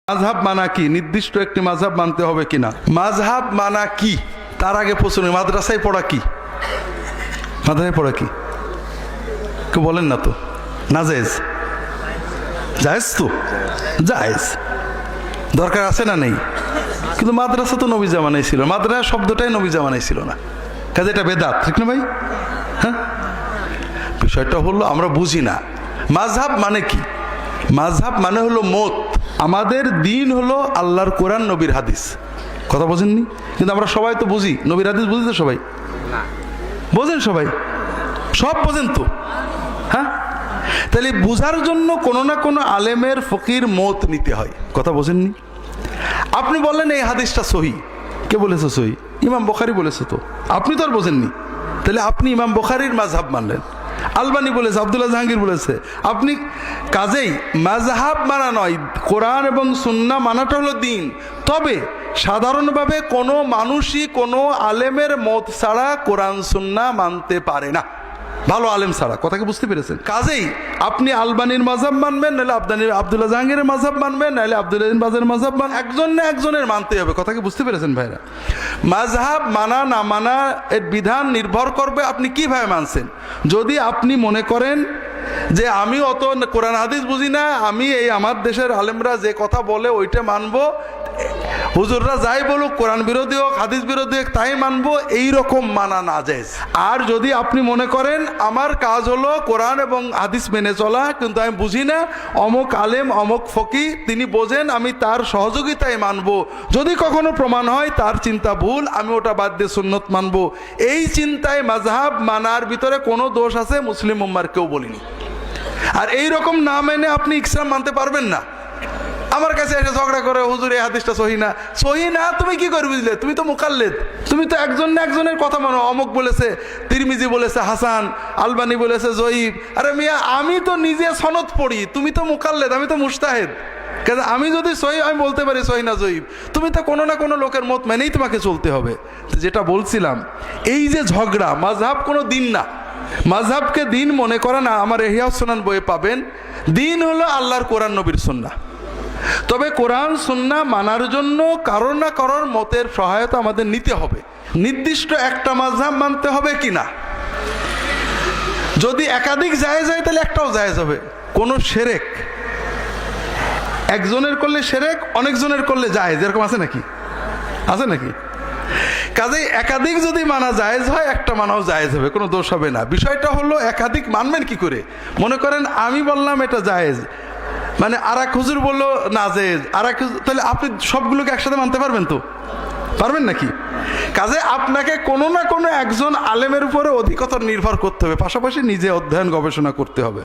মাযহাব মানা কি? নির্দিষ্ট একটি মাযহাব মানতে হবে কিনা? মাযহাব মানা কি তার আগে প্রশ্ন, মাদ্রাসায় পড়া কি? মাদ্রাসায় পড়া কি কেউ বলেন না তো? না জায়েজ? জায়েজ তো, জায়েজ, দরকার আছে না নেই? কিন্তু মাদ্রাসা তো নবী জামানায় ছিল, মাদ্রাসা শব্দটাই নবী জামানায় ছিল না, কাজে এটা বেদাত, ঠিক না ভাই? হ্যাঁ, বিষয়টা হলো আমরা বুঝি না মাযহাব মানে কি। মাযহাব মানে হলো মত। আমাদের দিন হলো আল্লাহর কোরআন, নবীর হাদিস। কথা বোঝেননি? কিন্তু আমরা সবাই তো বুঝি, নবীর হাদিস বুঝি তো সবাই? বোঝেন সবাই? সব বোঝেন তো? হ্যাঁ, তাহলে বুঝার জন্য কোনো না কোনো আলেমের ফকির মত নিতে হয়। কথা বোঝেননি? আপনি বললেন এই হাদিসটা সহি, কে বলেছে সহি? ইমাম বুখারী বলেছে, তো আপনি তো আর বোঝেননি, তাহলে আপনি ইমাম বুখারীর মাযহাব মানলেন। আলবানী বলেছে, আব্দুল্লাহ জাহাঙ্গীর বলেছে, আপনি কাজেই মাযহাব মানা নয়, কোরআন এবং সুন্নাহ মানাটা হলো দিন। তবে সাধারণভাবে কোনো মানুষই কোনো আলেমের মত ছাড়া কোরআন সুন্নাহ মানতে পারে না, ভালো আলেম ছাড়া। কথা কি বুঝতে পেরেছেন? কাজেই আপনি আলবানীর মাযহাব মানবেন, নাহলে আব্দুল্লাহ জাহাঙ্গীরের মাযহাব মানবেন, নাহলে আব্দুল্লাহ বাজের মাযহাব একজন না একজনের মানতে হবে। কথা কি বুঝতে পেরেছেন ভাইরা? মাযহাব মানা না মানা এর বিধান নির্ভর করবে আপনি কিভাবে মানছেন। যদি আপনি মনে করেন যে আমি অত কোরআন হাদিস বুঝি না, আমি এই আমার দেশের আলেমরা যে কথা বলে ওইটা মানবো, হুজুররা যাই বলুক, কোরআন বিরোধী হোক হাদিস বিরোধী হোক তাই মানবো, এইরকম মানা না জায়েজ। আর যদি আপনি মনে করেন আমার কাজ হলো কোরআন এবং হাদিস মেনে চলা, কিন্তু আমি বুঝি না, অমুক আলেম অমুক ফকি তিনি বোঝেন, আমি তার সহযোগিতায় মানবো, যদি কখনো প্রমাণ হয় তার চিন্তা ভুল, আমি ওটা বাদ দিয়ে সুন্নত মানবো, এই চিন্তায় মাযহাব মানার ভিতরে কোনো দোষ আছে মুসলিম উম্মার কেউ বলিনি। আর এইরকম না মেনে আপনি ইসলাম মানতে পারবেন না। আমার কাছে এসে ঝগড়া করে, হুজুর এই হাদিসটা সহি না। সহি না তুমি কি করে বুঝলে? তুমি তো মুকাল্লিদ, তুমি তো একজন না একজনের কথা মানো। অমুক বলেছে তিরমিজি বলেছে হাসান, আলবানী বলেছে জয়ীব। আরে মিয়া, আমি তো নিজে সনদ পড়ি, তুমি তো মুকাল্লিদ, আমি তো মুজতাহিদ। কারণ আমি যদি সহি আমি বলতে পারি সহি না জয়ীব, তুমি তো কোনো না কোনো লোকের মত মেনেই তোমাকে চলতে হবে। যেটা বলছিলাম, এই যে ঝগড়া, মাযহাব কোনো দিন না। মাযহাবকে দিন মনে করে না, আমার ইহয়া সুনান বইয়ে পাবেন। দিন হলো আল্লাহর কোরআন নবীর সুন্নাহ। তবে কোরআন সুন্নাহ মানার জন্য কারোর না কারোর মতের সহায়তা আমাদের নিতে হবে। নির্দিষ্ট একটা মাযহাব মানতে হবে কিনা, যদি একাধিক জায়েজ হয় তাহলে একটাও জায়েজ হবে। কোনো শিরক একজনের করলে শিরক, অনেকজনের করলে জায়েজ, এরকম আছে নাকি? আছে নাকি? কাজেই একাধিক যদি মানা জায়েজ হয়, একটা মানাও জায়েজ হবে, কোনো দোষ হবে না। বিষয়টা হলো একাধিক মানবেন কি করে। মনে করেন আমি বললাম এটা জায়েজ, মানে আর এক হুজুর বললো না জায়েজ, আর এক, তাহলে আপনি সবগুলোকে একসাথে মানতে পারবেন তো? পারবেন নাকি? কাজে আপনাকে কোনো না কোনো একজন আলেমের উপরে অধিকতর নির্ভর করতে হবে, পাশাপাশি নিজে অধ্যয়ন গবেষণা করতে হবে।